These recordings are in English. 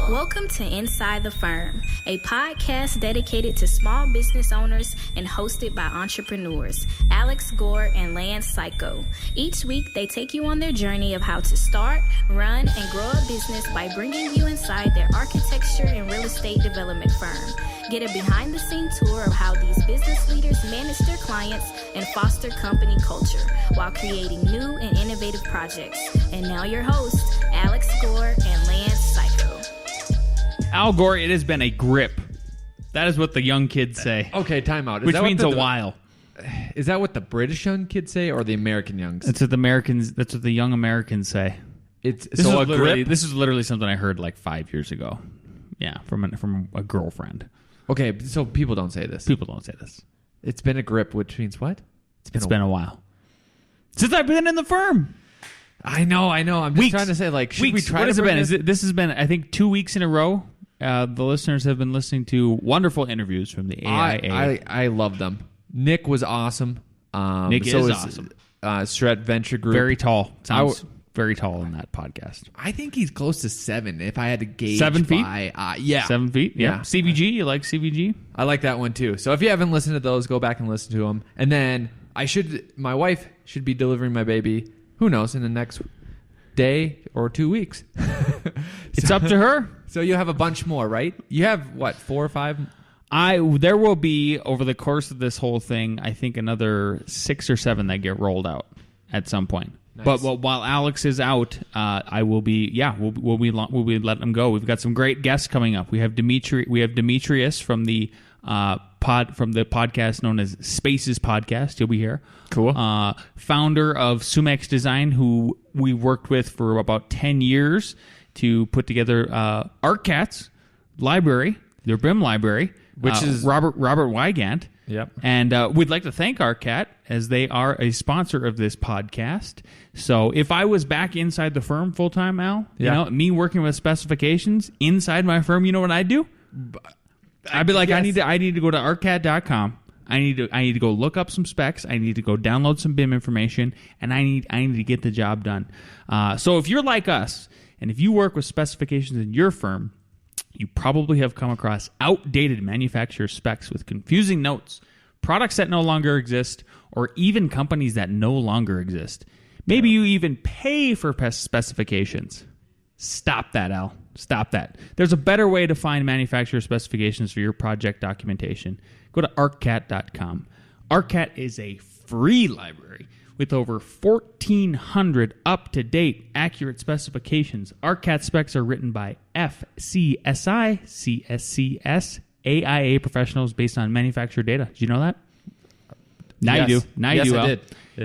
Welcome to Inside the Firm, a podcast dedicated to small business owners and hosted by entrepreneurs, Alex Gore and Lance Cayko. Each week, they take you on their journey of how to start, run, and grow a business by bringing you inside their architecture and real estate development firm. Get a behind-the-scenes tour of how these business leaders manage their clients and foster company culture while creating new and innovative projects. And now your hosts, Alex Gore and Lance Cayko. Al Gore, it has been a grip. That is what the young kids say. Okay, time out. Which means a while. Is that what the British young kids say or the American youngs? That's what the young Americans say. This is literally something I heard like 5 years ago. Yeah, from a girlfriend. Okay, so people don't say this. People don't say this. It's been a grip, which means what? It's been a while. Since I've been in the firm. I know. I'm just trying to say, like, should we try what to has it been? This has been, I think, 2 weeks in a row. The listeners have been listening to wonderful interviews from the AIA. I love them. Nick was awesome. Nick is awesome. Strat Venture Group. Very tall. Sounds very tall in that podcast. I think he's close to 7, if I had to gauge. 7 feet? Yeah. 7 feet? Yeah. CVG? You like CVG? I like that one, too. So if you haven't listened to those, go back and listen to them. And then my wife should be delivering my baby, who knows, in the next day or 2 weeks. It's up to her. So you have a bunch more, right? You have, what, 4 or 5? There will be, over the course of this whole thing, I think another 6 or 7 that get rolled out at some point. Nice. But while Alex is out, I will be. Yeah, we'll be letting him go. We've got some great guests coming up. We have Demetrius from the podcast known as Spaces Podcast. He'll be here. Cool. Founder of Sumex Design, who we worked with for about 10 years to put together ArtCat's library, their BIM library, which is Robert Wygant. Yep. And we'd like to thank ArtCat as they are a sponsor of this podcast. So if I was back inside the firm full time, Al, me working with specifications inside my firm, you know what I'd do? I'd be like, yes. I need to go to artcat.com. I need to go look up some specs. I need to go download some BIM information, and I need to get the job done. So if you're like us, and if you work with specifications in your firm, you probably have come across outdated manufacturer specs with confusing notes, products that no longer exist, or even companies that no longer exist. Maybe you even pay for specifications. Stop that, Al. Stop that. There's a better way to find manufacturer specifications for your project documentation. Go to artcat.com. ArtCat is a free library with over 1,400 up-to-date, accurate specifications. ArtCat specs are written by FCSI, CSCS, AIA professionals based on manufacturer data. Did you know that? Now yes. You do. Now you do, Al. I did.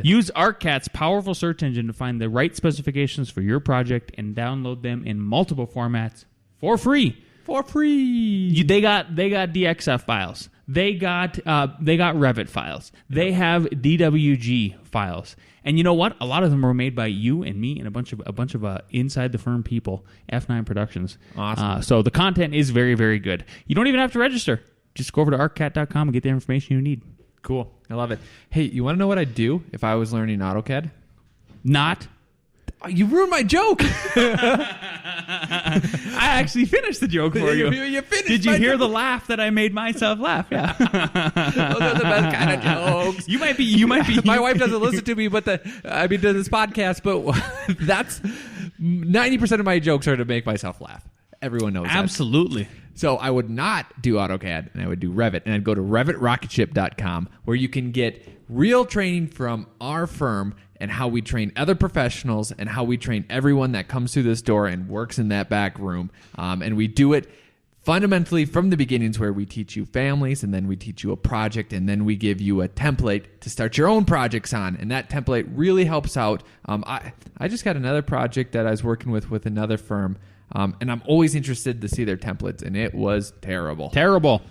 Use ArtCat's powerful search engine to find the right specifications for your project and download them in multiple formats for free. For free. They got DXF files. They got Revit files. They have DWG files. And you know what? A lot of them were made by you and me and a bunch of inside the firm people. F9 Productions. Awesome. So the content is very, very good. You don't even have to register. Just go over to artcat.com and get the information you need. Cool. I love it. Hey, you want to know what I'd do if I was learning AutoCAD? Not. Oh, you ruined my joke. I actually finished the joke for you. You finished. Did you hear the laugh that I made myself laugh? Yeah. Those are the best kind of jokes. You might be. My wife doesn't listen to me, to this podcast, but that's 90% of my jokes are to make myself laugh. Everyone knows that. Absolutely. So I would not do AutoCAD, and I would do Revit, and I'd go to RevitRocketship.com, where you can get real training from our firm and how we train other professionals and how we train everyone that comes through this door and works in that back room. And we do it fundamentally from the beginnings, where we teach you families, and then we teach you a project, and then we give you a template to start your own projects on. And that template really helps out. I just got another project that I was working with another firm. And I'm always interested to see their templates, and it was terrible. Terrible.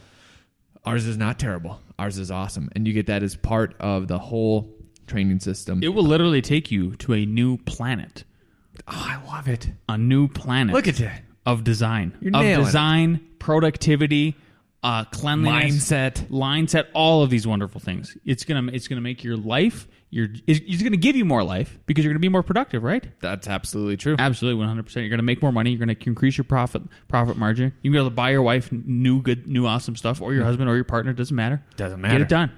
Ours is not terrible. Ours is awesome. And you get that as part of the whole training system. It will literally take you to a new planet. Oh, I love it. A new planet. Look at that. Of design. You're nailing design, productivity, cleanliness, mindset, all of these wonderful things. It's gonna make your life. It's gonna give you more life because you're gonna be more productive, right? That's absolutely true. Absolutely, 100%. You're gonna make more money. You're gonna increase your profit margin. You're gonna be able to buy your wife new awesome stuff, or your husband or your partner. Doesn't matter. Doesn't matter. Get it done.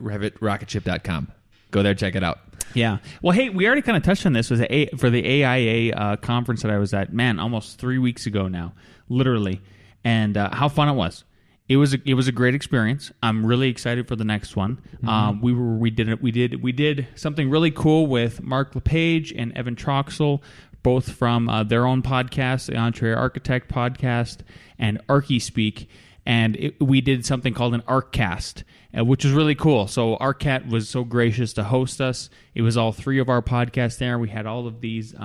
RevitRocketship.com. Go there, check it out. Yeah. Well, hey, we already kind of touched on this. Was for the AIA conference that I was at? Man, almost 3 weeks ago now, literally. And how fun it was. It was a great experience. I'm really excited for the next one. Mm-hmm. We did something really cool with Mark LePage and Evan Troxel, both from their own podcast, the Entree Architect podcast, and ArchiSpeak. And we did something called an ArcCast, which was really cool. So ArcCat was so gracious to host us. It was all 3 of our podcasts there. We had all of these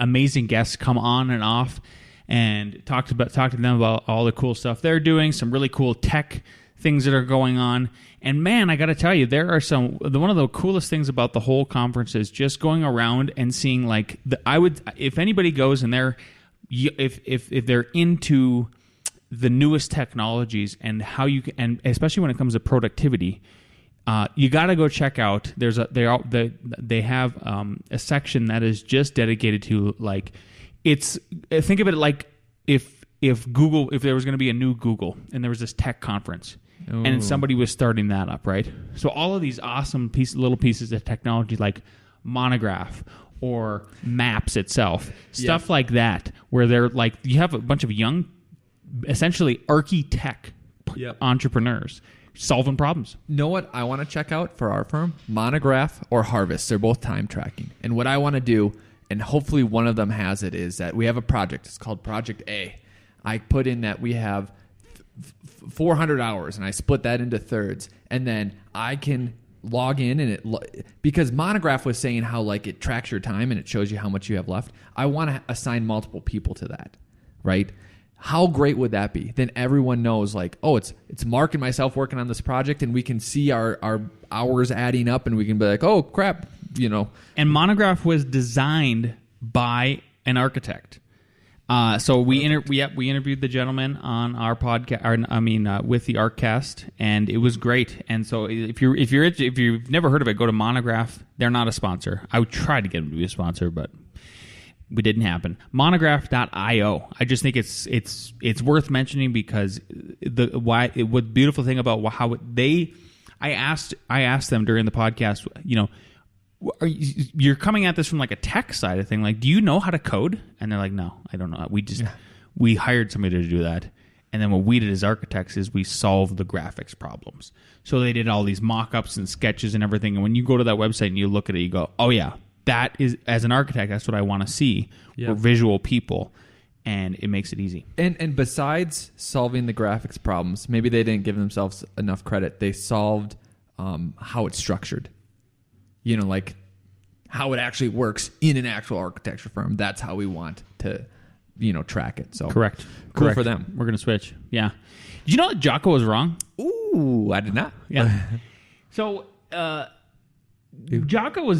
amazing guests come on and off, and talk to them about all the cool stuff they're doing, some really cool tech things that are going on. And man, I got to tell you, there are one of the coolest things about the whole conference is just going around and seeing if anybody goes and if they're into the newest technologies and how and especially when it comes to productivity, you got to go check out. They have a section that is just dedicated to think of it like if there was going to be a new Google and there was this tech conference. Ooh. And somebody was starting that up, right? So all of these awesome little pieces of technology like Monograph or Maps itself, stuff like that, where they're like, you have a bunch of young, essentially architect entrepreneurs solving problems. Know what I want to check out for our firm? Monograph or Harvest. They're both time tracking. And what I want to do, and hopefully one of them has it, is that we have a project. It's called Project A. I put in that we have 400 hours, and I split that into thirds. And then I can log in, and because Monograph was saying how it tracks your time and it shows you how much you have left. I want to assign multiple people to that, right? How great would that be? Then everyone knows it's Mark and myself working on this project, and we can see our hours adding up, and we can be like, oh crap, And Monograph was designed by an architect. So we interviewed the gentleman on our podcast, with the ArcCast, and it was great. And so if you've never heard of it, go to Monograph. They're not a sponsor. I would try to get them to be a sponsor, but it didn't happen. Monograph.io. I just think it's worth mentioning because the beautiful thing about how I asked them during the podcast, you're coming at this from a tech side of thing. Do you know how to code? And they're like, no, I don't know. We hired somebody to do that. And then what we did as architects is we solved the graphics problems. So they did all these mock-ups and sketches and everything. And when you go to that website and you look at it, you go, oh yeah, that is, as an architect, that's what I want to see. We're visual people. And it makes it easy. And besides solving the graphics problems, maybe they didn't give themselves enough credit. They solved how it's structured. How it actually works in an actual architecture firm. That's how we want to, track it. So correct. Cool for them. We're going to switch. Yeah. Did you know that Jocko was wrong? Ooh, I did not. Yeah. So Jocko/Al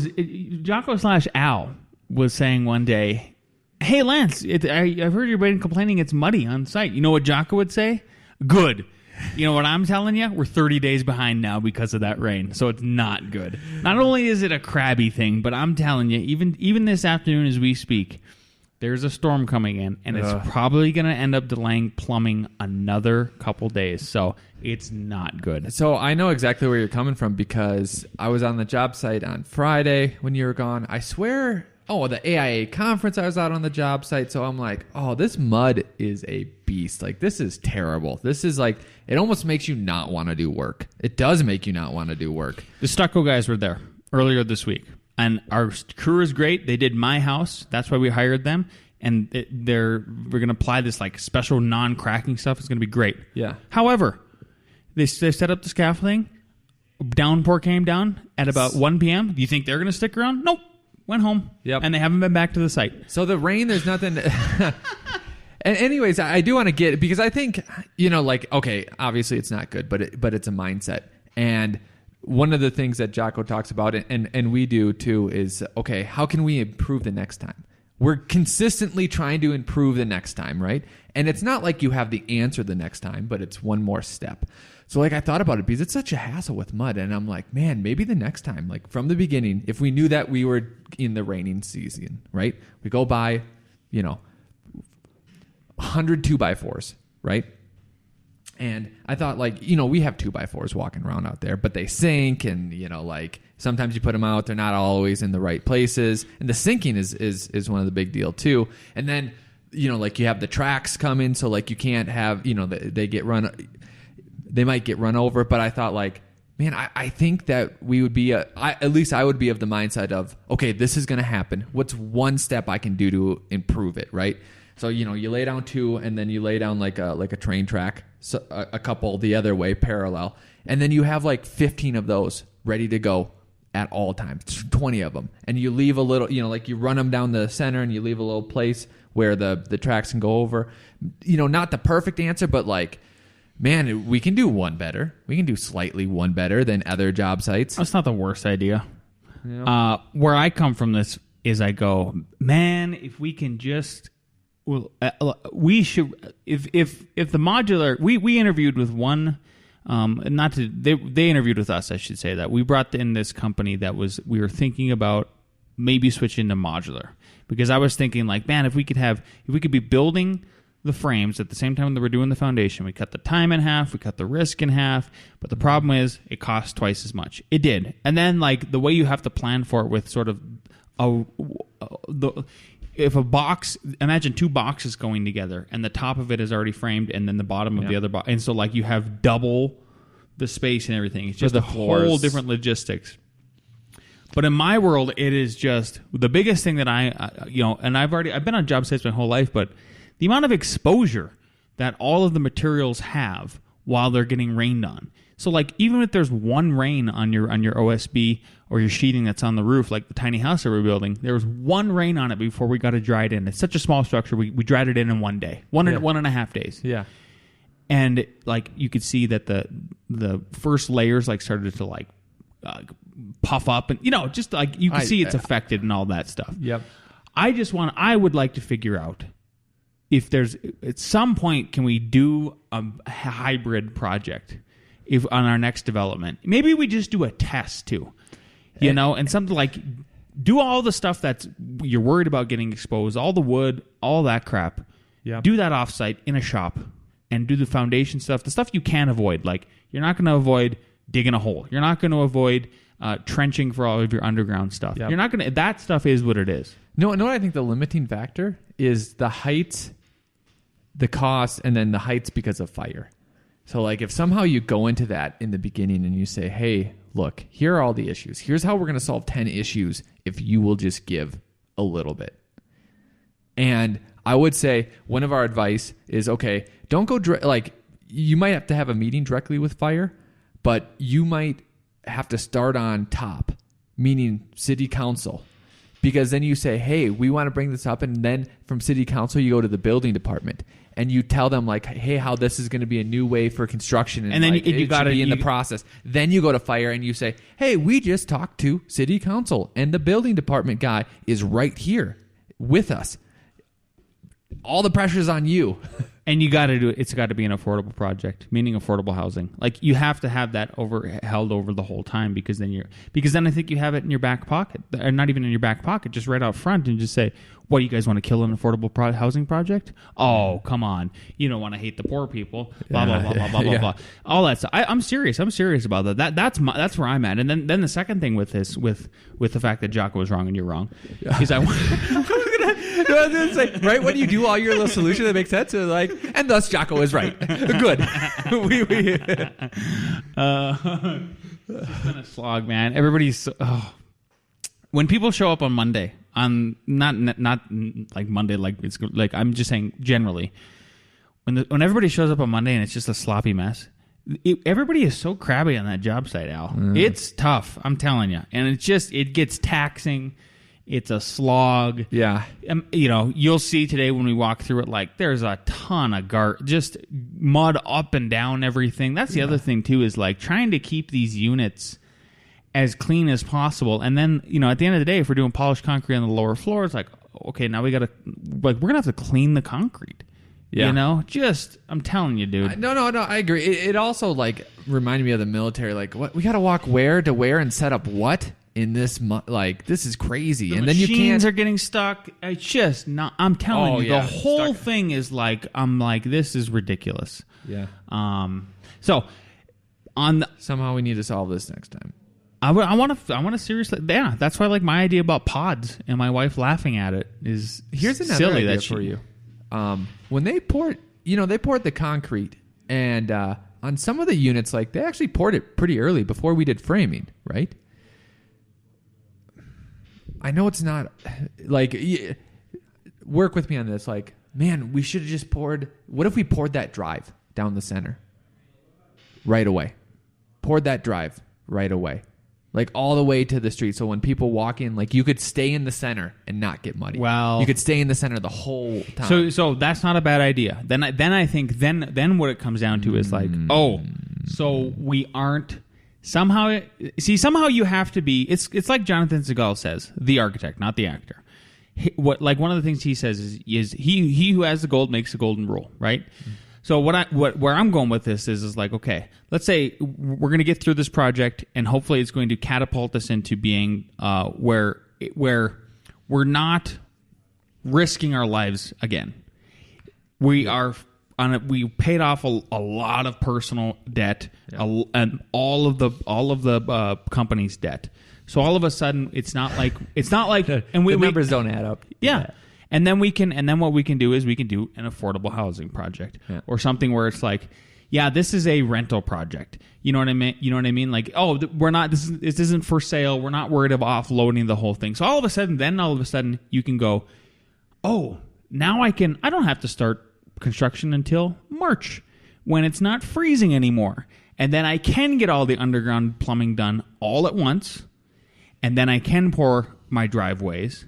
was saying one day, hey, Lance, I've heard you've been complaining it's muddy on site. You know what Jocko would say? Good. You know what I'm telling you? We're 30 days behind now because of that rain, so it's not good. Not only is it a crabby thing, but I'm telling you, even this afternoon as we speak, there's a storm coming in, and it's probably going to end up delaying plumbing another couple days, so it's not good. So I know exactly where you're coming from because I was on the job site on Friday when you were gone. I swear... Oh, the AIA conference, I was out on the job site, so I'm like, oh, this mud is a beast. This is terrible. This is it almost makes you not want to do work. It does make you not want to do work. The Stucco guys were there earlier this week, and our crew is great. They did my house. That's why we hired them, and we're going to apply this special non-cracking stuff. It's going to be great. Yeah. However, they set up the scaffolding. Downpour came down at about 1 p.m. Do you think they're going to stick around? Nope. Went home. Yep. And they haven't been back to the site. So the rain, there's nothing. And anyways, I do want to get, because I think, okay, obviously it's not good, but it's a mindset. And one of the things that Jocko talks about, and we do too, is, okay, how can we improve the next time? we're consistently trying to improve the next time, right? And it's not like you have the answer the next time, but it's one more step. So like I thought about it because it's such a hassle with mud, and I'm like, man, maybe the next time, like from the beginning, if we knew that we were in the raining season, right? We go by, 100 2x4s, right? And I thought, like, we have 2x4s walking around out there, but they sink, and like sometimes you put them out, they're not always in the right places, and the sinking is one of the big deal too. And then like you have the tracks coming, so like you can't have they might get run over. But I thought, like, man, I think that we would be at least I would be of the mindset of, okay, this is going to happen. What's one step I can do to improve it, right? So you lay down 2, and then you lay down like a train track, so a couple the other way parallel, and then you have like 15 of those ready to go at all times, 20 of them, and you leave a little, like you run them down the center, and you leave a little place where the tracks can go over. Not the perfect answer, but like, man, we can do one better. We can do slightly one better than other job sites. That's not the worst idea. Yeah. Where I come from this is I go, man, if we can just, we should, if the modular, we interviewed with one, they interviewed with us, I should say that. We brought in this company we were thinking about maybe switching to modular. Because I was thinking, like, man, if we could be building the frames at the same time that we're doing the foundation, we cut the time in half, we cut the risk in half, but the problem is it costs twice as much. It did. And then, like, the way you have to plan for it with sort of if a box, imagine 2 boxes going together, and the top of it is already framed, and then the bottom of the other box, and so like you have double the space and everything. It's just a whole different logistics. But in my world, it is just the biggest thing that and I've been on job sites my whole life, but the amount of exposure that all of the materials have while they're getting rained on. So like even if there's one rain on your OSB or your sheeting that's on the roof, like the tiny house that we're building, there was one rain on it before we got it dried in. It's such a small structure, we dried it in one day, one and a half days. Yeah. And like you could see that the first layers like started to like puff up, and just like you can see it's affected and all that stuff. Yep. I would like to figure out if there's at some point, can we do a hybrid project on our next development? Maybe we just do a test too, and something like do all the stuff that's you're worried about getting exposed, all the wood, all that crap. Yeah. Do that offsite in a shop and do the foundation stuff, the stuff you can avoid. Like you're not going to avoid digging a hole. You're not going to avoid trenching for all of your underground stuff. Yep. You're not going to. That stuff is what it is. No, what I think the limiting factor is the height, the cost, and then the heights because of fire. So like if somehow you go into that in the beginning and you say, hey, look, here are all the issues. Here's how we're going to solve 10 issues if you will just give a little bit. And I would say one of our advice is, okay, don't go you might have to have a meeting directly with fire, but you might have to start on top, meaning city council. Because then you say, hey, we want to bring this up. And then from city council, you go to the building department and you tell them like, hey, how this is going to be a new way for construction. And then like, you got to be in the process. Then you go to fire and you say, hey, we just talked to city council and the building department guy is right here with us. All the pressure's on you. And you got to do it. It's got to be an affordable project, meaning affordable housing. Like you have to have that held over the whole time because then I think you have it in your back pocket, or not even in your back pocket, just right out front, and just say, "What do you guys want to kill an affordable housing project? Oh, come on! You don't want to hate the poor people." Blah blah blah blah blah blah blah. All that stuff. I'm serious. I'm serious about that. That's where I'm at. And then the second thing with this, with the fact that Jocko was wrong and you're wrong, is I was going to say, right when you do all your little solution that makes sense, like, and thus Jocko is right. Good. It's been a slog, man. Everybody's when people show up on Monday, on not like Monday, like it's like I'm just saying generally, when everybody shows up on Monday and it's just a sloppy mess. Everybody is so crabby on that job site, Al. It's tough, I'm telling you, and it gets taxing. It's a slog. Yeah. You'll see today when we walk through it, like there's a ton of just mud up and down everything. That's the other thing too, is like trying to keep these units as clean as possible. And then, at the end of the day, if we're doing polished concrete on the lower floors, like okay, now we got to, like, we're going to have to clean the concrete. Yeah. You know, I'm telling you, dude. No, I agree. It also like reminded me of the military. Like, what we got to walk where to where and set up what in this like this is crazy. And then you can't. Machines are getting stuck. It's just not. I'm telling you, the whole thing is like, I'm like, this is ridiculous. Yeah. So somehow we need to solve this next time. I want to seriously. Yeah, that's why like my idea about pods and my wife laughing at it is here's another silly idea for you. When they poured the concrete, and on some of the units, like they actually poured it pretty early before we did framing, right? I know it's not like work with me on this. Like, man, we should have just poured. What if we poured that drive down the center right away? Poured that drive right away. Like all the way to the street. So when people walk in, like you could stay in the center and not get muddy. Well, you could stay in the center the whole time. So that's not a bad idea. Then I think what it comes down to is like, so we aren't somehow you have to be. It's like Jonathan Segal says, the architect, not the actor. One of the things he says is he who has the gold makes the golden rule, right? Mm-hmm. So where I'm going with this is like, okay, let's say we're going to get through this project and hopefully it's going to catapult us into being where we're not risking our lives again. We paid off a lot of personal debt, and all of the company's debt. So all of a sudden it's not like and the numbers don't add up. Yeah. And then what we can do is we can do an affordable housing project or something where it's like, yeah, this is a rental project. You know what I mean? Like, we're not, this isn't for sale. We're not worried about offloading the whole thing. So all of a sudden you can go, now I don't have to start construction until March when it's not freezing anymore. And then I can get all the underground plumbing done all at once. And then I can pour my driveways.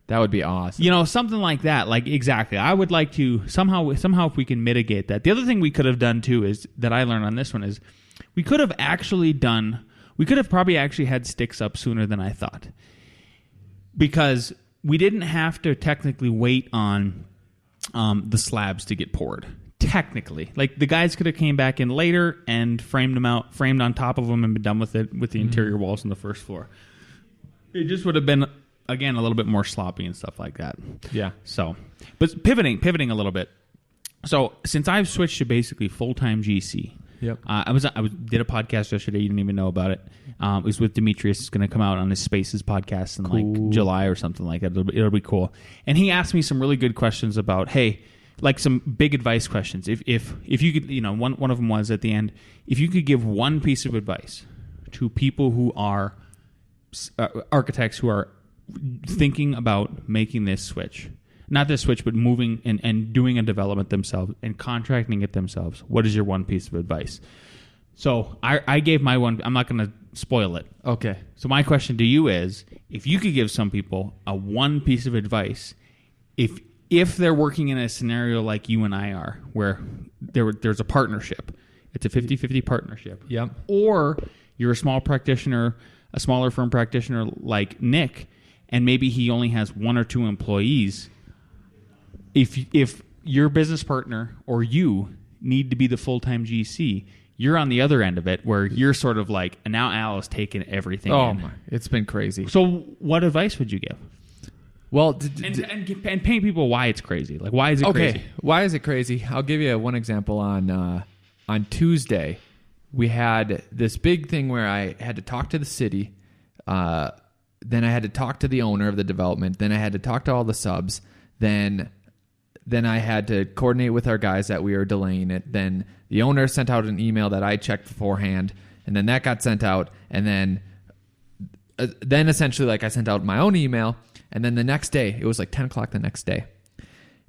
That would be awesome. You know, something like that. Like, exactly. I would like to somehow if we can mitigate that. The other thing we could have done, too, is that I learned on this one is we could have probably actually had sticks up sooner than I thought. Because we didn't have to technically wait on the slabs to get poured. Technically. Like, the guys could have came back in later and framed on top of them and been done with it with the interior walls on the first floor. It just would have been, again, a little bit more sloppy and stuff like that. Yeah. So, but pivoting a little bit. So, since I've switched to basically full-time GC, I did a podcast yesterday. You didn't even know about it. It was with Demetrius. It's going to come out on his Spaces podcast in like July or something like that. It'll be cool. And he asked me some really good questions about, hey, like some big advice questions. If you could, you know, one of them was at the end, if you could give one piece of advice to people who are architects who are thinking about making this switch, not this switch, but moving and doing a development themselves and contracting it themselves, what is your one piece of advice? So I gave my one. I'm not going to spoil it. Okay. So my question to you is, if you could give some people a one piece of advice, if they're working in a scenario like you and I are, where there's a partnership, it's a 50-50 partnership. Yep. Or you're a smaller firm practitioner like Nick, and maybe he only has one or two employees. If your business partner or you need to be the full-time GC, you're on the other end of it where you're sort of like, and now Al has taken everything in. It's been crazy. So what advice would you give? Well, and paint people why it's crazy. Like, why is it crazy? Why is it crazy? I'll give you one example. On Tuesday, we had this big thing where I had to talk to the city. Then I had to talk to the owner of the development. Then I had to talk to all the subs. Then I had to coordinate with our guys that we were delaying it. Then the owner sent out an email that I checked beforehand, and then that got sent out. And then essentially, like, I sent out my own email. And then the next day, it was like 10 o'clock the next day.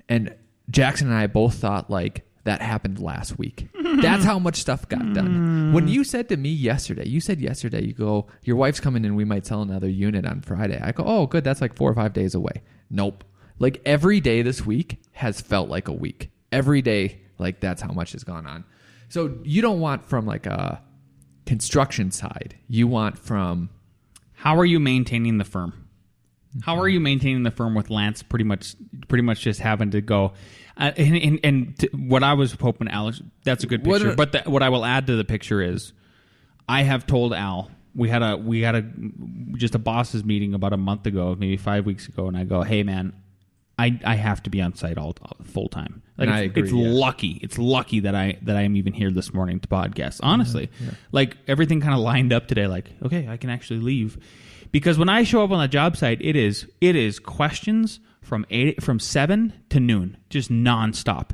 And Jackson and I both thought, like, that happened last week. That's how much stuff got done. When you said to me yesterday, you go, your wife's coming in, we might sell another unit on Friday. I go, oh, good, that's like 4 or 5 days away. Nope. Like, every day this week has felt like a week. Every day, like, that's how much has gone on. So you don't want from, like, a construction side. You want from... How are you maintaining the firm? How are you maintaining the firm with Lance pretty much just having to go? What I was hoping, Alex, that's a good picture. But what I will add to the picture is, I have told Al, we had a just a bosses meeting about a month ago, maybe 5 weeks ago, and I go, hey man, I have to be on site all full time. Like I agree, it's lucky. It's lucky that I am even here this morning to podcast. Honestly, like everything kind of lined up today. Like, okay, I can actually leave, because when I show up on the job site, it is questions from 7 to noon, just nonstop.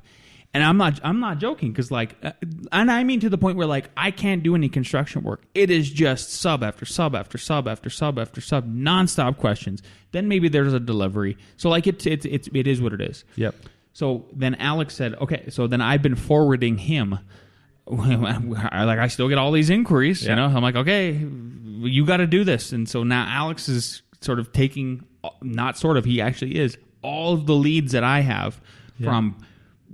And I'm not joking, because and I mean to the point where I can't do any construction work. It is just sub after sub after sub after sub after sub, nonstop questions. Then maybe there's a delivery. So it is what it is. Yep. So then Alex said, okay. So then I've been forwarding him. I still get all these inquiries. Yeah. You know, I'm like, okay, you got to do this. And so now Alex is sort of taking, not sort of, he actually is, all of the leads that I have from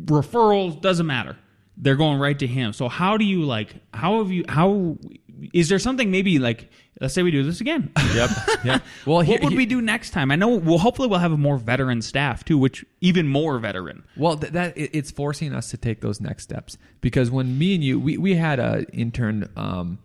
referrals, doesn't matter, they're going right to him. So how do you how is there something, maybe let's say we do this again? Yep. Well, what would we do next time? I know hopefully we'll have a more veteran staff too, which even more veteran. Well, it's forcing us to take those next steps, because when me and you, we had an intern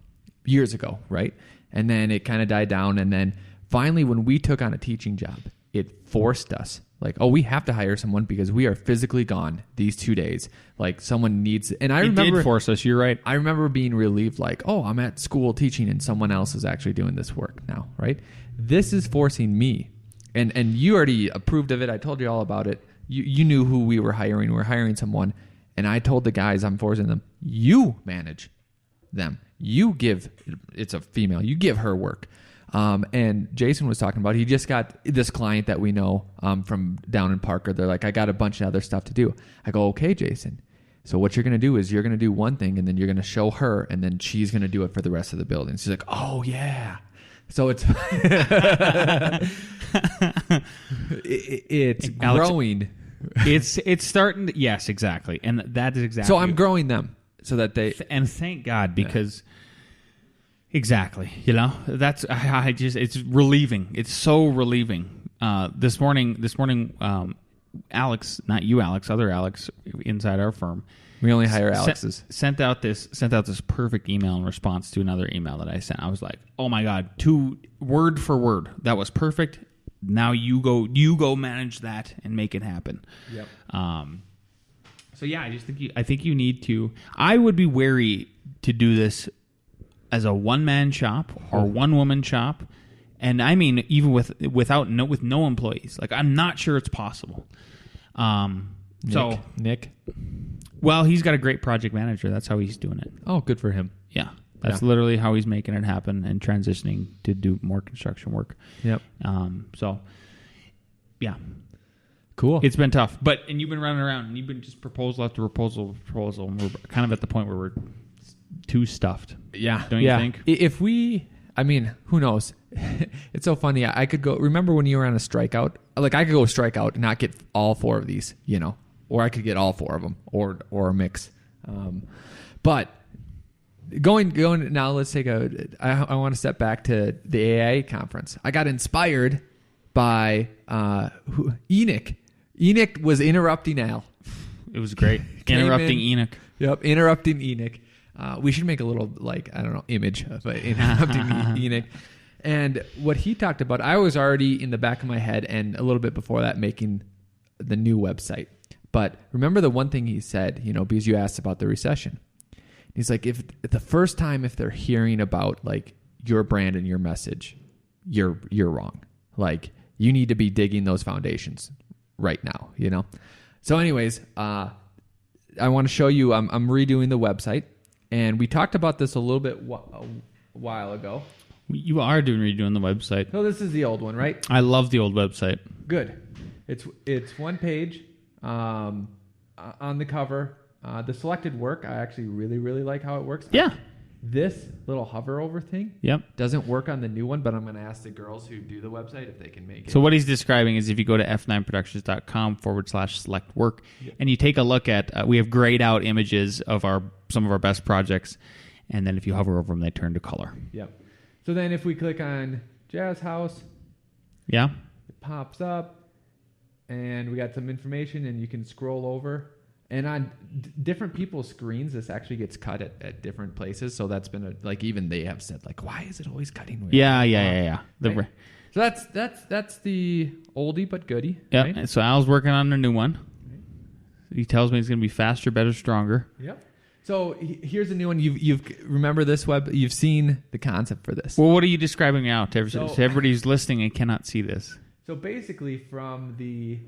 years ago, right? And then it kind of died down, and then finally when we took on a teaching job, it forced us. We have to hire someone because we are physically gone these 2 days. Someone needs, and I remember, it did force us. You're right. I remember being relieved, I'm at school teaching and someone else is actually doing this work now, right? This is forcing me, and you already approved of it. I told you all about it. You knew who we were hiring. We were hiring someone, and I told the guys I'm forcing them. You manage them. You give. It's a female. You give her work. And Jason was talking about, he just got this client that we know from down in Parker. They're like, I got a bunch of other stuff to do. I go, okay, Jason. So what you're going to do is you're going to do one thing, and then you're going to show her, and then she's going to do it for the rest of the building. She's like, oh yeah. So it's it's growing. It's starting to, yes, exactly. And that is exactly. So I'm growing them so that they, and thank God, because exactly, that's, it's relieving. It's so relieving. This morning, Alex, not you, Alex, other Alex inside our firm. We only hire Alexes. Sent out this perfect email in response to another email that I sent. I was like, oh my God, word for word. That was perfect. Now you go manage that and make it happen. Yep. So yeah, I think you need to. I would be wary to do this as a one-man shop or one-woman shop, and I mean even with no employees. I'm not sure it's possible. Nick. Well, he's got a great project manager. That's how he's doing it. Oh, good for him. Yeah, that's literally how he's making it happen and transitioning to do more construction work. Yep. So, yeah. Cool. It's been tough, and you've been running around, and you've been just proposal after proposal, and we're kind of at the point where we're too stuffed. Yeah. Don't you think? If we, who knows? It's so funny. I could go, remember when you were on a strikeout? I could go strike out and not get all 4 of these, or I could get all 4 of them, or a mix. But going now, let's take I want to step back to the AI conference. I got inspired by Enoch. Enoch was interrupting Al. It was great. Interrupting Enoch. Yep, interrupting Enoch. We should make a little, image of it, interrupting Enoch. And what he talked about, I was already in the back of my head, and a little bit before that, making the new website. But remember the one thing he said, because you asked about the recession. He's like, if the first time if they're hearing about your brand and your message, you're wrong. You need to be digging those foundations right now, So anyways, I want to show you, I'm redoing the website, and we talked about this a little bit a while ago. You are redoing the website. So this is the old one, right? I love the old website. Good. It's one page on the cover. The selected work, I actually really, really like how it works. Yeah. This little hover over thing doesn't work on the new one, but I'm going to ask the girls who do the website if they can make it. So what he's describing is if you go to f9productions.com/select work and you take a look at, we have grayed out images of some of our best projects, and then if you hover over them, they turn to color. Yep. So then if we click on Jazz House, yeah, it pops up, and we got some information, and you can scroll over. And on different people's screens, this actually gets cut at different places. So that's been even they have said why is it always cutting weird? Yeah. Right? So that's the oldie but goodie. Yep. Right? So Al's working on a new one. He tells me it's going to be faster, better, stronger. Yep. So here's a new one. You've remember this web? You've seen the concept for this. Well, what are you describing now to everybody who's listening and cannot see this? So basically, from the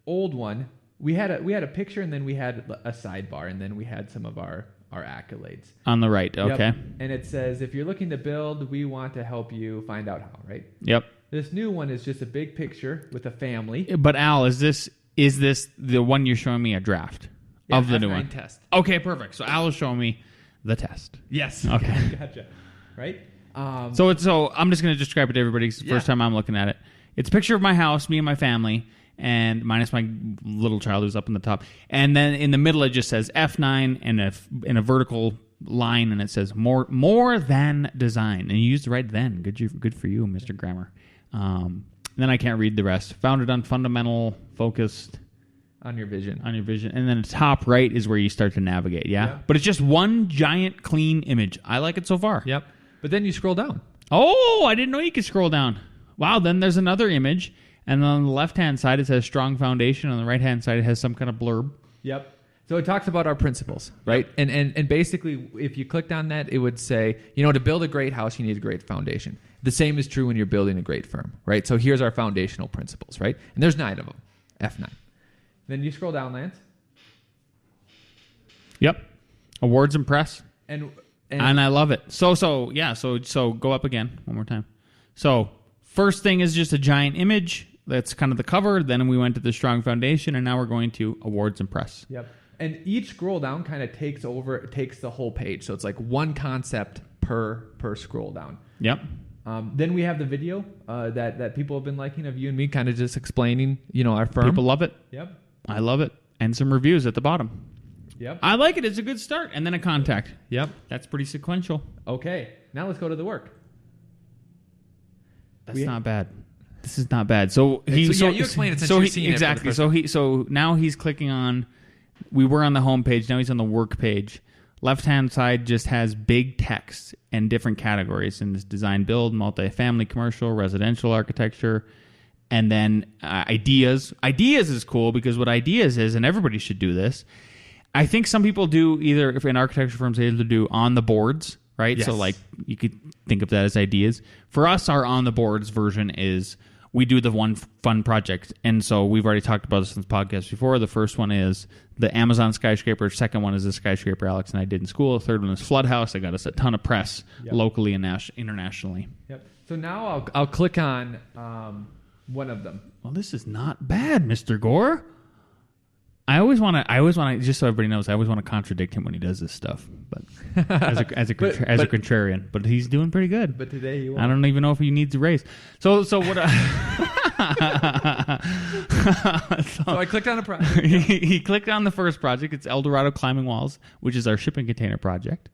old one, we had a picture, and then we had a sidebar, and then we had some of our accolades On the right, okay. Yep. And it says, if you're looking to build, we want to help you find out how. Right. Yep. This new one is just a big picture with a family. But Al, is this the one you're showing me a draft of the new one? Test. Okay, perfect. So Al is showing me the test. Yes. Okay. Gotcha. Right. So I'm just going to describe it to everybody. It's the first time I'm looking at it. It's a picture of my house, me and my family, and minus my little child who's up in the top. And then in the middle it just says F9 and a vertical line, and it says more than design. And you used the right then. Good for you, Mr. Grammar. Then I can't read the rest. Founded on fundamental, focused on your vision. And then the top right is where you start to navigate, yeah? But it's just one giant clean image. I like it so far. Yep. But then you scroll down. Oh, I didn't know you could scroll down. Wow, then there's another image, and then on the left-hand side it says strong foundation. On the right-hand side it has some kind of blurb. Yep. So it talks about our principles, right? And basically, if you clicked on that, it would say, to build a great house, you need a great foundation. The same is true when you're building a great firm, right? So here's our foundational principles, right? And there's 9 of them, F9. Then you scroll down, Lance. Yep. Awards and press. And I love it. So go up again one more time. So first thing is just a giant image. That's kind of the cover. Then we went to the strong foundation, and now we're going to awards and press. Yep. And each scroll down kind of takes the whole page. So it's like one concept per scroll down. Yep. Then we have the video that people have been liking of you and me kind of just explaining, our firm. People love it. Yep. I love it. And some reviews at the bottom. Yep. I like it. It's a good start. And then a contact. Yep. That's pretty sequential. Okay. Now let's go to the work. That's not bad. This is not bad. You explain it since you've seen it. Exactly. So now he's clicking on. We were on the home page. Now he's on the work page. Left-hand side just has big text and different categories in this design, build, multifamily, commercial, residential architecture, and then ideas. Ideas is cool because what ideas is, and everybody should do this. I think some people do either, if in architecture firms, they either do on the boards, right? Yes. So you could think of that as ideas. For us, our on the boards version is we do the one fun project. And so we've already talked about this in the podcast before. The first one is the Amazon skyscraper. Second one is the skyscraper Alex and I did in school. The third one is Flood House. I got us a ton of press locally and internationally. Yep. So now I'll click on one of them. Well, this is not bad, Mr. Gore. I always want to, just so everybody knows, I always want to contradict him when he does this stuff, but as a contrarian. But he's doing pretty good. But today he won't. I don't even know if he needs a raise. So what? So I clicked on a project. He clicked on the first project. It's El Dorado Climbing Walls, which is our shipping container project,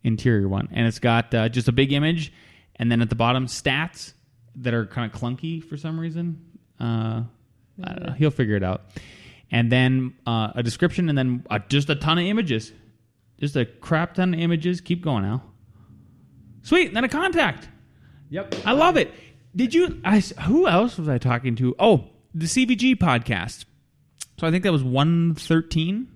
interior one, and it's got just a big image, and then at the bottom stats that are kind of clunky for some reason. I don't know. He'll figure it out. And then a description, and then just a ton of images. Just a crap ton of images. Keep going, Al. Sweet. And then a contact. Yep. I love it. Who else was I talking to? Oh, the CVG podcast. So I think that was 113.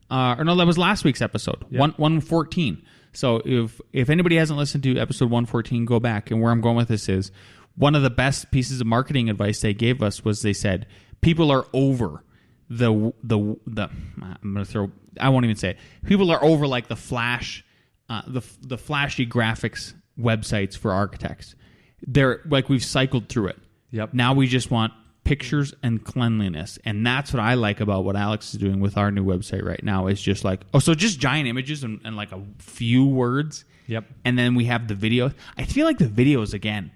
Or no, that was last week's episode. Yep. 114. So if anybody hasn't listened to episode 114, go back. And where I'm going with this is, one of the best pieces of marketing advice they gave us was they said, people are over I'm gonna throw. I won't even say it. People are over like the flash, the flashy graphics websites for architects. They're like, we've cycled through it. Yep. Now we just want pictures and cleanliness, and that's what I like about what Alex is doing with our new website right now. Is just like just giant images and like a few words. Yep. And then we have the video. I feel like the videos again.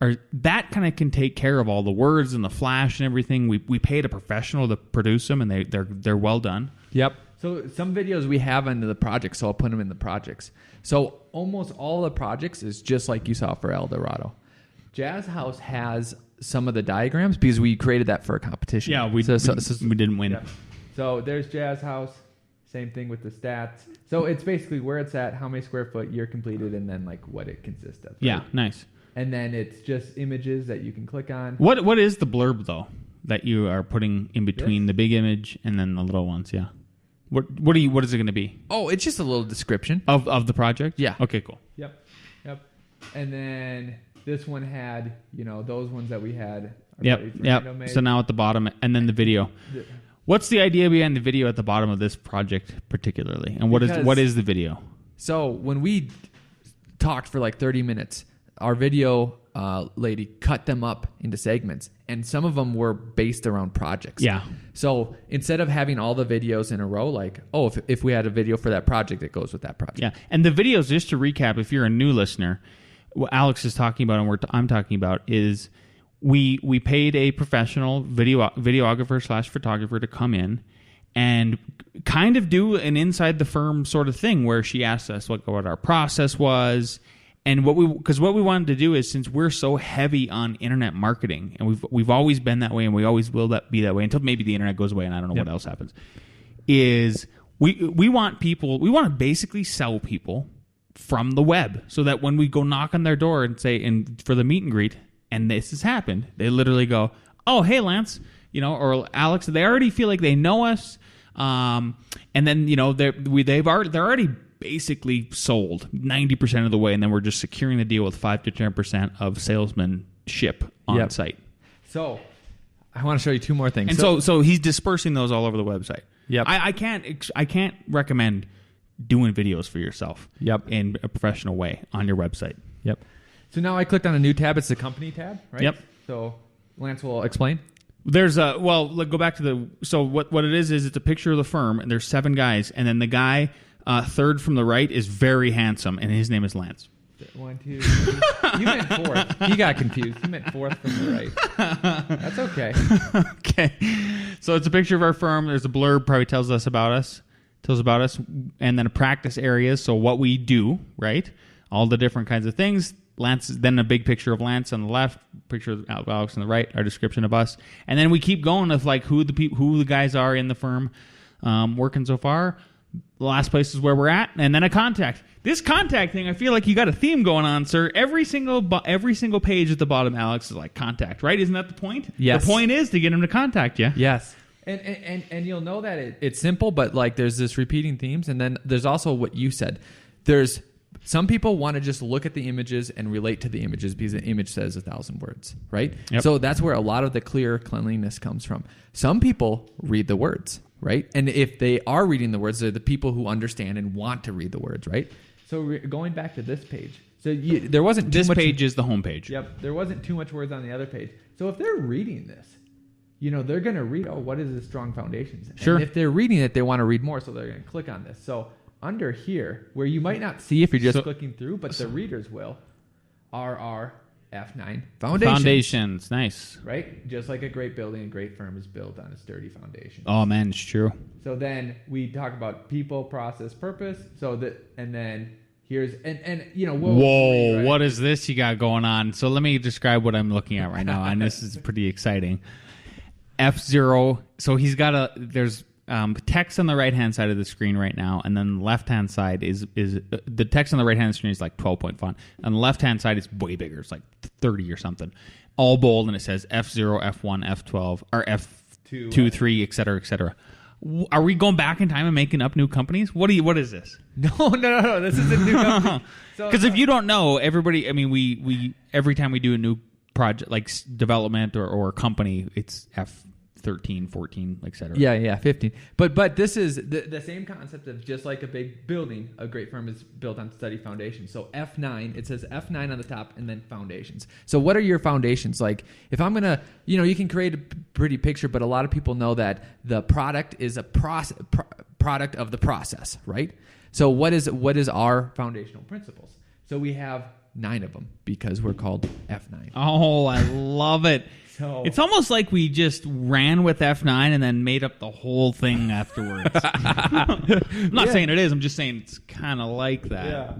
Or that kind of can take care of all the words and the flash and everything. We paid a professional to produce them, and they're well done. Yep. So some videos we have under the project, so I'll put them in the projects. So almost all the projects is just like you saw for El Dorado. Jazz House has some of the diagrams because we created that for a competition. Yeah, we didn't win. Yeah. So there's Jazz House. Same thing with the stats. So it's basically where it's at, how many square foot, year completed, and then like what it consists of. Right? Yeah, nice. And then it's just images that you can click on. What is the blurb though that you are putting in between the big image and then the little ones? Yeah. What is it going to be? Oh, it's just a little description of the project. Yeah. Okay. Cool. Yep. And then this one had those ones that we had. Yep. So now at the bottom, and then the video. What's the idea behind the video at the bottom of this project particularly, and what is the video? So when we talked for like 30 minutes, our video lady cut them up into segments, and some of them were based around projects. Yeah. So instead of having all the videos in a row, like, if we had a video for that project, it goes with that project. Yeah. And the videos, just to recap, if you're a new listener, what Alex is talking about and what I'm talking about is we paid a professional videographer / photographer to come in and kind of do an inside the firm sort of thing where she asked us what our process was. And what we wanted to do is, since we're so heavy on internet marketing, and we've always been that way, and we always will be that way until maybe the internet goes away, and I don't know what else happens. Is we want to basically sell people from the web, so that when we go knock on their door and say, and for the meet and greet, and this has happened, they literally go, "Oh, hey, Lance," or Alex. They already feel like they know us, and then they're already basically sold 90% of the way, and then we're just securing the deal with 5 to 10% of salesmanship on site. So I want to show you two more things. And so he's dispersing those all over the website. Yep. I can't recommend doing videos for yourself. Yep. In a professional way on your website. Yep. So now I clicked on a new tab. It's the company tab, right? Yep. So Lance will explain. There's go back to what it is it's a picture of the firm, and there's 7 guys, and then the guy third from the right is very handsome, and his name is Lance. 1, 2, 3. You meant fourth. He got confused. He meant fourth from the right. That's okay. Okay. So it's a picture of our firm. There's a blurb, probably tells about us, and then a practice areas. So what we do, right? All the different kinds of things. Lance, then a big picture of Lance on the left, picture of Alex on the right, our description of us, and then we keep going with like who the guys are in the firm working so far. The last place is where we're at, and then a contact. This contact thing, I feel like you got a theme going on, sir. Every single page at the bottom, Alex, is like contact, right? Isn't that the point? Yes. The point is to get him to contact you. Yes. And you'll know that it's simple, but like there's this repeating themes, and then there's also what you said. There's some people want to just look at the images and relate to the images because the image says 1,000 words, right? Yep. So that's where a lot of the clear cleanliness comes from. Some people read the words. Right? And if they are reading the words, they're the people who understand and want to read the words, right? So going back to this page. So there wasn't too much... This page is the home page. Yep. There wasn't too much words on the other page. So if they're reading this, they're going to read, what is the strong foundations? Sure. And if they're reading it, they want to read more, so they're going to click on this. So under here, where you might not see if you're just clicking through, but the readers will, are our F9 foundations. Nice. Right? Just like a great building, a great firm is built on a sturdy foundation. Oh, man, it's true. So then we talk about people, process, purpose. And then here's, whoa, right? What is this you got going on? So let me describe what I'm looking at right now, and this is pretty exciting. F0, so he's got there's text on the right-hand side of the screen right now, and then the left-hand side is the text on the right-hand screen is like 12-point font. On the left-hand side, it's way bigger. It's like 30 or something. All bold, and it says F0, F1, F12, or F2, 3, et cetera, et cetera. Are we going back in time and making up new companies? What is this? No. This is a new company. Because if you don't know, everybody, we every time we do a new project, like development or company, it's F13, 14, etc. Yeah, 15. But this is the same concept of just like a big building, a great firm is built on steady foundations. So F9, it says F9 on the top and then foundations. So what are your foundations? Like if I'm going to, you can create a pretty picture, but a lot of people know that the product is a product of the process, right? So what is our foundational principles? So we have 9 of them because we're called F9. Oh, I love it. So, it's almost like we just ran with F9 and then made up the whole thing afterwards. I'm not saying it is. I'm just saying it's kind of like that. Yeah.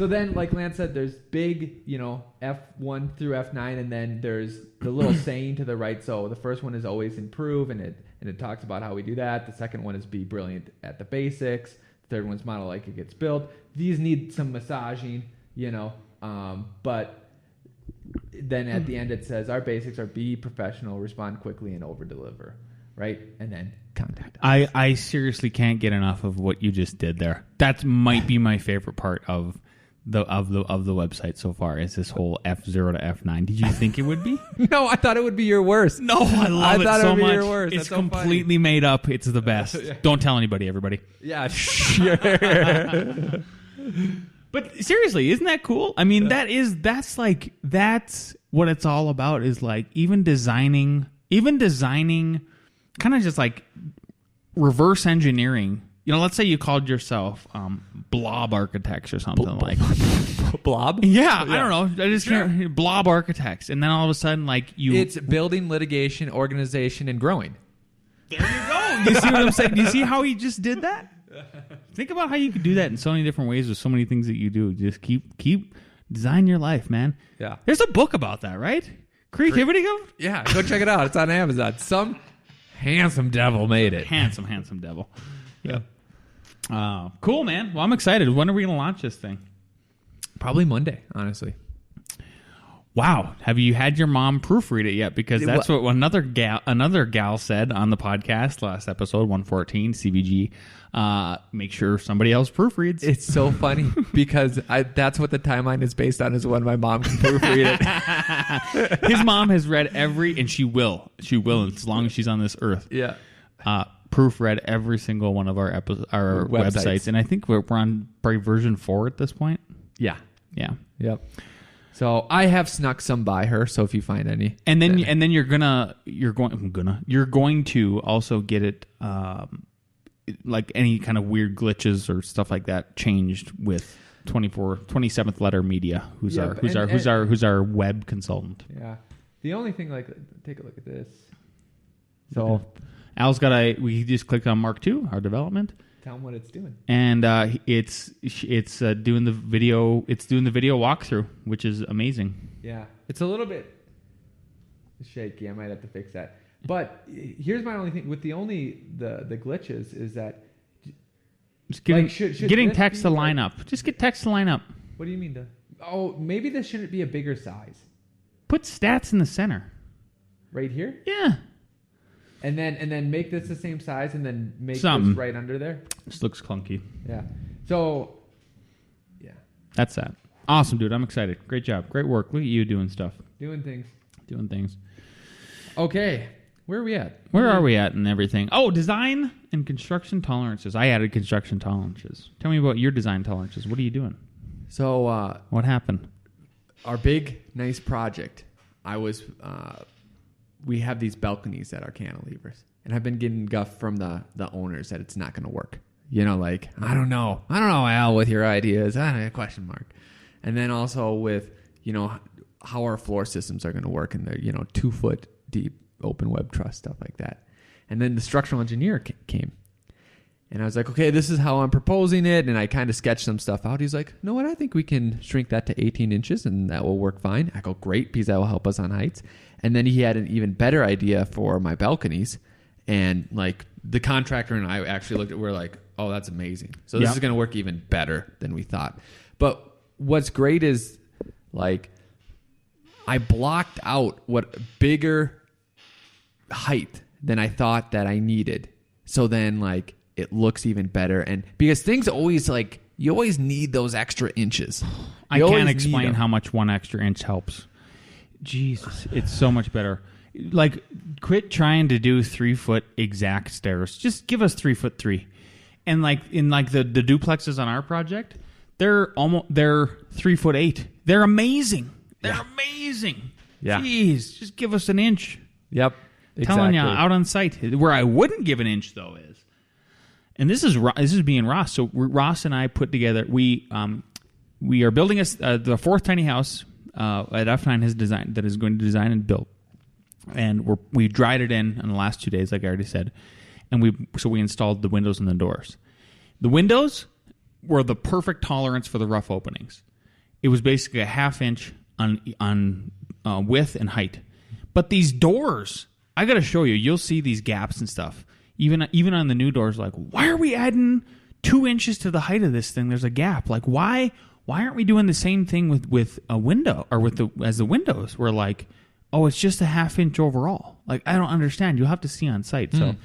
So then, like Lance said, there's big, F1 through F9, and then there's the little saying to the right. So the first one is always improve, and it talks about how we do that. The second one is be brilliant at the basics. The third one's model like it gets built. These need some massaging, but then at the end it says our basics are be professional, respond quickly, and over deliver, right? And then contact us. I seriously can't get enough of what you just did there. That might be my favorite part of the website so far, is this whole F0 to F9. Did you think it would be? No, I thought it would be your worst. No, I love it thought so it would much. be your worst. It's so completely made up. It's the best. Yeah. Don't tell anybody, everybody. Yeah, sure. But seriously, isn't that cool? I mean, that's what it's all about, is like even designing kind of just like reverse engineering. Let's say you called yourself Blob Architects or something like Blob? Yeah, I don't know. I just can't, Blob Architects. And then all of a sudden, like it's building, litigation, organization, and growing. There you go. You see what I'm saying? Do you see how he just did that? Think about how you could do that in so many different ways with so many things that you do. Just keep design your life, man. Yeah. There's a book about that, right? Creativity Go? Yeah, go check it out. It's on Amazon. Some handsome devil made it. Handsome devil. Yeah. Cool, man. Well, I'm excited. When are we going to launch this thing? Probably Monday, honestly. Wow. Have you had your mom proofread it yet? Because that's what another gal said on the podcast last episode, 114, CVG. Make sure somebody else proofreads. It's so funny because that's what the timeline is based on, is when my mom can proofread it. His mom has read and she will as long as she's on this earth. Yeah. Proofread every single one of our websites. And I think we're on probably version 4 at this point. Yeah. Yeah. Yep. So I have snuck some by her. So if you find any, and then you're going to also get it, like any kind of weird glitches or stuff like that changed with 27th Letter Media, who's our web consultant. Yeah. The only thing, like, take a look at this. So Al's we just clicked on Mark II, our development. Tell them what it's doing. And it's doing the video. It's doing the video walkthrough, which is amazing. Yeah, it's a little bit shaky. I might have to fix that. But here's my only thing with the glitches is that just getting text to line up. Just get text to line up. What do you mean? Maybe this shouldn't be a bigger size. Put stats in the center. Right here? Yeah. And then make this the same size, and then make this right under there. This looks clunky. Yeah. So, yeah. That's that. Awesome, dude. I'm excited. Great job. Great work. Look at you doing stuff. Doing things. Okay. Where are we at? Where are we at and everything? Oh, design and construction tolerances. I added construction tolerances. Tell me about your design tolerances. What are you doing? So, what happened? Our big, nice project. We have these balconies that are cantilevers, and I've been getting guff from the owners that it's not going to work. Like, I don't know, Al, with your ideas, question mark. And then also with, how our floor systems are going to work, and the 2-foot deep open web truss, stuff like that. And then the structural engineer came, and I was like, okay, this is how I'm proposing it, and I kind of sketched some stuff out. He's like, you know what, I think we can shrink that to 18 inches, and that will work fine. I go, great, because that will help us on heights. And then he had an even better idea for my balconies. And like the contractor and I actually looked at, we're like, oh, that's amazing. So this is going to work even better than we thought. But what's great is like I blocked out what bigger height than I thought that I needed. So then like it looks even better. And because things always like, you always need those extra inches. I can't explain how much one extra inch helps. Jesus, it's so much better. Like, quit trying to do 3-foot exact stairs. Just give us 3'3". And like in like the duplexes on our project, they're 3'8". They're amazing. They're amazing. Yeah. Jeez, just give us an inch. Yep. Exactly. Telling you, out on site. Where I wouldn't give an inch though is, and this is being Ross. So Ross and I put together. We are building the fourth tiny house. At F9 has designed that is going to design and build, and we dried it in the last 2 days, like I already said, and we installed the windows and the doors. The windows were the perfect tolerance for the rough openings. it was basically a half inch on width and height. But these doors, I got to show you. You'll see these gaps and stuff. Even on the new doors, like, why are we adding 2 inches to the height of this thing? There's a gap. Like, why aren't we doing the same thing with a window or as the windows? We're like, oh, it's just a half inch overall. Like, I don't understand. You'll have to see on site. So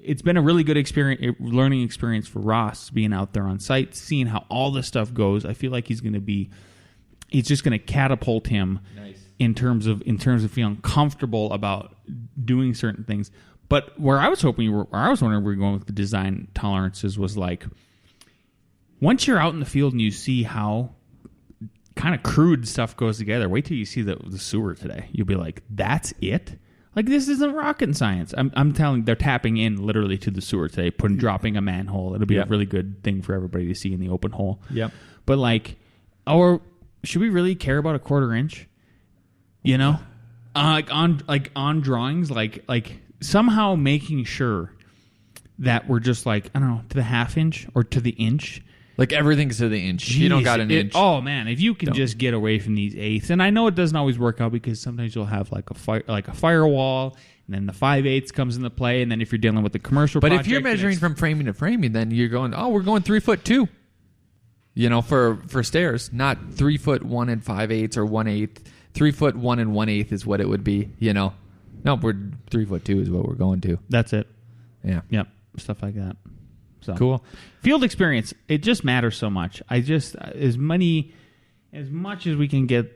it's been a really good learning experience for Ross being out there on site, seeing how all this stuff goes. I feel like he's just going to catapult him in terms of feeling comfortable about doing certain things. But where I was wondering where we were going with the design tolerances was like, once you're out in the field and you see how kind of crude stuff goes together, wait till you see the sewer today. You'll be like, that's it? Like, this isn't rocket science. I'm telling you, they're tapping in literally to the sewer today, dropping a manhole. It'll be a really good thing for everybody to see in the open hole. Yep. But like, should we really care about a 1/4 inch? You know, on drawings, like somehow making sure that we're just like, I don't know, to the half inch or to the inch. Like, everything's to the inch. Jeez, you don't got an inch. Oh man, if you can just get away from these eighths, and I know it doesn't always work out because sometimes you'll have like a firewall, and then the 5/8 comes into play, and then if you're dealing with the commercial, but project, if you're measuring from framing to framing, then you're going, we're going 3'2". You know, for stairs, not 3 foot 1 5/8 or 1/8. 3 foot 1 1/8 is what it would be. You know, no, we're 3'2" is what we're going to. That's it. Yeah. Yep. Stuff like that. So cool. Field experience, it just matters so much. As much as we can get,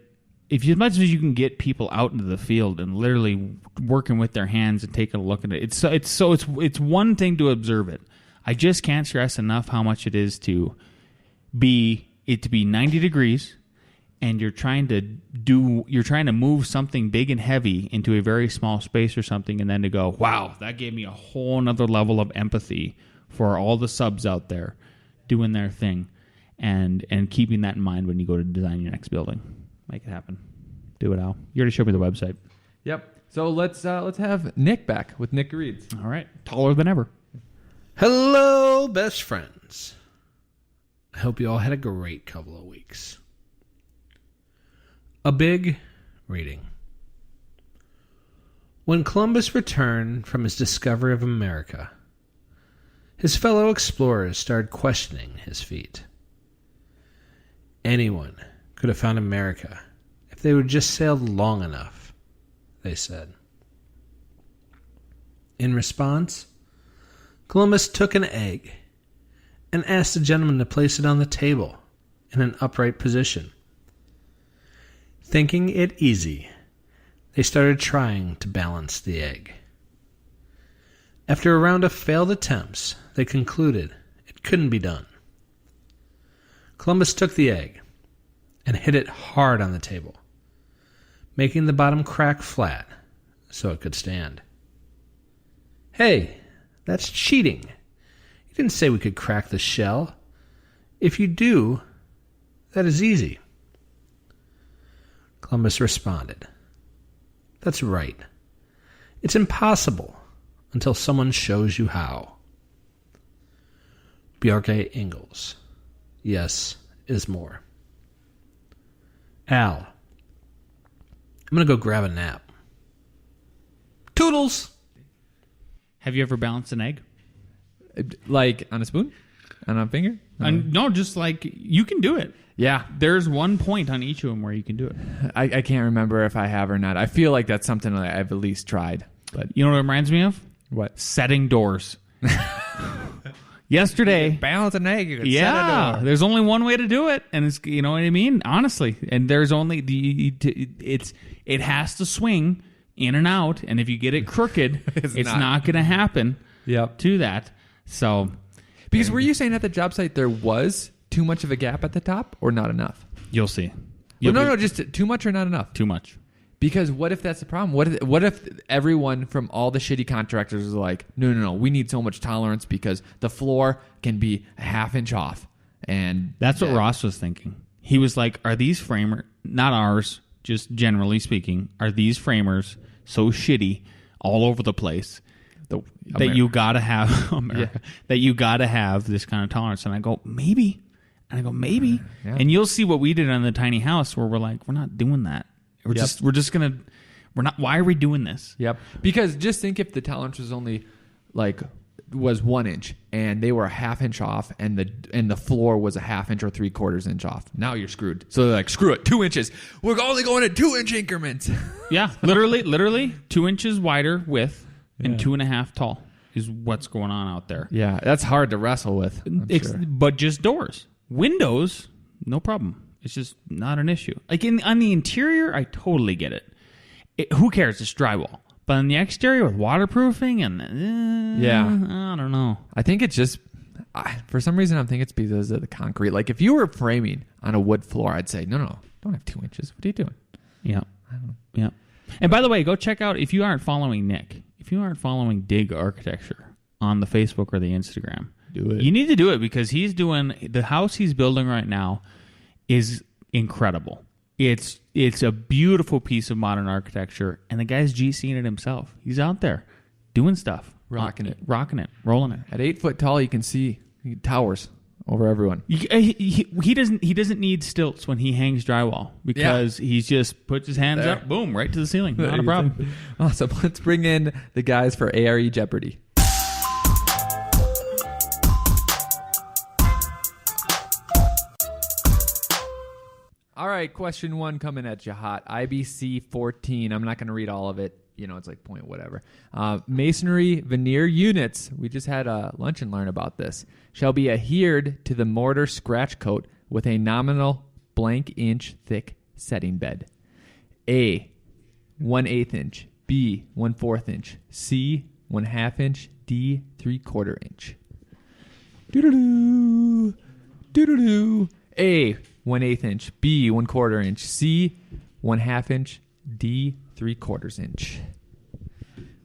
as much as you can get people out into the field and literally working with their hands and taking a look at it. It's one thing to observe it. I just can't stress enough how much it is to be 90 degrees, and you're trying to move something big and heavy into a very small space or something, and then to go, wow, that gave me a whole nother level of empathy for all the subs out there doing their thing, and keeping that in mind when you go to design your next building. Make it happen. Do it, Al. You already showed me the website. Yep. So let's have Nick back with Nick Reads. All right. Taller than ever. Hello, best friends. I hope you all had a great couple of weeks. A big reading. When Columbus returned from his discovery of America, his fellow explorers started questioning his feat. Anyone could have found America if they would just sailed long enough, they said. In response, Columbus took an egg and asked the gentleman to place it on the table in an upright position. Thinking it easy, they started trying to balance the egg. After a round of failed attempts, they concluded it couldn't be done. Columbus took the egg and hit it hard on the table, making the bottom crack flat so it could stand. Hey, that's cheating. You didn't say we could crack the shell. If you do, that is easy. Columbus responded, that's right. It's impossible until someone shows you how. Bjarke Ingels. Yes is more. Al. I'm going to go grab a nap. Toodles! Have you ever balanced an egg? Like on a spoon? On a finger? No, just like, you can do it. Yeah. There's one point on each of them where you can do it. I can't remember if I have or not. I feel like that's something that I've at least tried. But you know what it reminds me of? What? Setting doors. Yesterday. Balance an egg. You could Yeah. set a door. There's only one way to do it. And it's, you know what I mean? Honestly. And there's only, it has to swing in and out. And if you get it crooked, it's not going to happen to that. So. Because were you saying at the job site there was too much of a gap at the top or not enough? You'll see. No, just too much or not enough? Too much. Because what if that's the problem? What if everyone from all the shitty contractors is like, no, we need so much tolerance because the floor can be a half inch off. And that's what Ross was thinking. He was like, are these framers, not ours, just generally speaking, are these framers so shitty all over the place that you gotta have America, that you gotta have this kind of tolerance? And I go, maybe. And I go, maybe. Yeah. And you'll see what we did on the tiny house where we're like, we're not doing that. We're just going to, we're not, why are we doing this? Yep. Because just think if the tolerance was only was 1 inch and they were a half inch off and the floor was a half inch or 3/4 inch off. Now you're screwed. So they're like, screw it, 2 inches. We're only going at 2 inch increments. Yeah. Literally 2 inches wider width and 2.5 tall is what's going on out there. Yeah. That's hard to wrestle with. Sure. But just doors. Windows, no problem. It's just not an issue. Like on the interior, I totally get it. Who cares? It's drywall. But on the exterior with waterproofing and I don't know. I think it's just for some reason I'm thinking it's because of the concrete. Like if you were framing on a wood floor, I'd say no, don't have 2 inches. What are you doing? Yeah, I don't know. Yeah. And by the way, go check out if you aren't following Nick. If you aren't following Dig Architecture on the Facebook or the Instagram, do it. You need to do it because he's doing the house he's building right now is incredible. It's a beautiful piece of modern architecture, and the guy's GCing it himself. He's out there doing stuff, rocking it, rolling it. At 8 foot tall, you can see towers over everyone. He doesn't need stilts when he hangs drywall because he's just puts his hands up, boom, right to the ceiling. Not a problem. Awesome. Let's bring in the guys for ARE Jeopardy. All right, question 1 coming at you hot. IBC 14. I'm not going to read all of it. It's like point whatever. Masonry veneer units. We just had a lunch and learn about this. Shall be adhered to the mortar scratch coat with a nominal blank inch thick setting bed. A, 1/8 inch. B, 1/4 inch. C, 1/2 inch. D, 3/4 inch. Doo-doo-doo. Doo-doo-doo. A, 1/8 inch. B, 1/4 inch. C, 1/2 inch. D, 3/4 inch.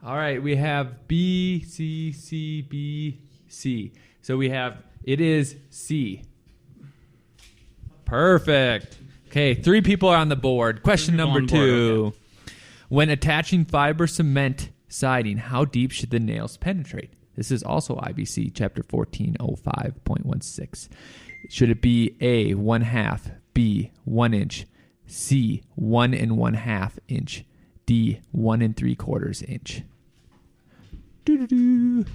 All right, we have B, C, C, B, C. So it is C. Perfect. Okay, 3 people are on the board. Question number 2. Okay. When attaching fiber cement siding, how deep should the nails penetrate? This is also IBC chapter 1405.16. Should it be A, 1/2, B, 1 inch, C, 1 1/2 inch, D, 1 3/4 inch? Doo-doo-doo.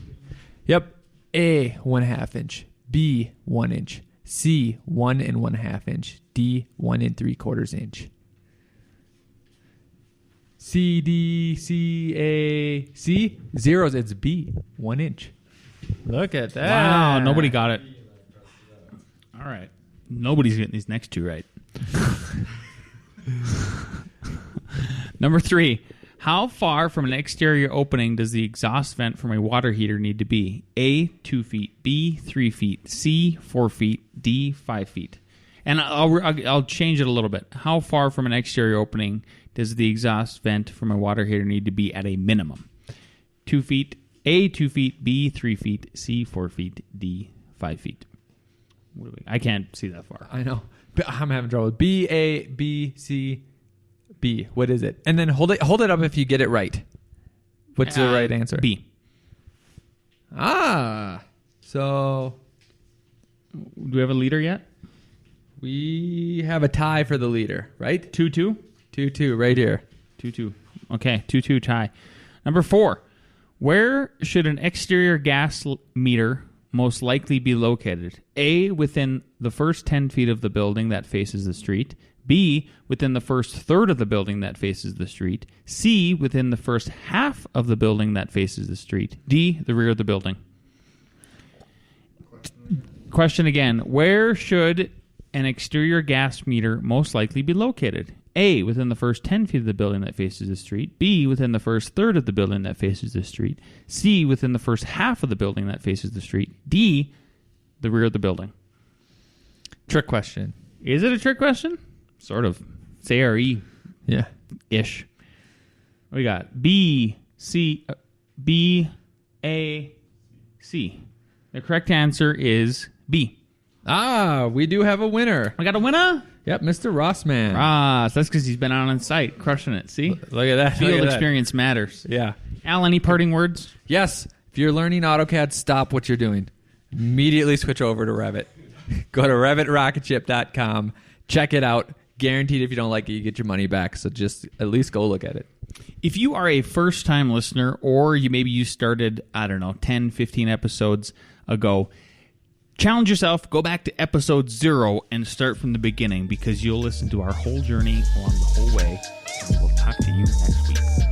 Yep. A, 1/2 inch, B, 1 inch, C, 1 1/2 inch, D, 1 3/4 inch. C, D, C, A, C. Zeros, it's B, 1 inch. Look at that. Wow, nobody got it. All right. Nobody's getting these next 2 right. Number 3. How far from an exterior opening does the exhaust vent from a water heater need to be? A, 2 feet. B, 3 feet. C, 4 feet. D, 5 feet. And I'll change it a little bit. How far from an exterior opening does the exhaust vent from a water heater need to be at a minimum? 2 feet. A, 2 feet. B, 3 feet. C, 4 feet. D, 5 feet. I can't see that far. I know. I'm having trouble. B, A, B, C, B. What is it? And then hold it up if you get it right. What's the right answer? B. So do we have a leader yet? We have a tie for the leader, right? 2-2? 2-2 right here. 2-2. Okay, 2-2 tie. Number 4. Where should an exterior gas meter most likely be located? A, within the first 10 feet of the building that faces the street. B, within the first third of the building that faces the street. C, within the first half of the building that faces the street. D, the rear of the building. Question again. Where should an exterior gas meter most likely be located? A, within the first 10 feet of the building that faces the street. B, within the first third of the building that faces the street. C, within the first half of the building that faces the street. D, the rear of the building. Trick question. Is it a trick question? Sort of. It's ARE. Yeah. Ish. What we got? B, C, B, A, C. The correct answer is B. We do have a winner. I got a winner? Yep, Mr. Rossman. So that's because he's been out on site, crushing it. See? Look at that. Field experience matters. Yeah. Al, any parting words? Yes. If you're learning AutoCAD, stop what you're doing. Immediately switch over to Revit. Go to RevitRocketShip.com. Check it out. Guaranteed if you don't like it, you get your money back. So just at least go look at it. If you are a first-time listener, or you started, 10, 15 episodes ago, challenge yourself, go back to episode 0 and start from the beginning, because you'll listen to our whole journey along the whole way, and we'll talk to you next week.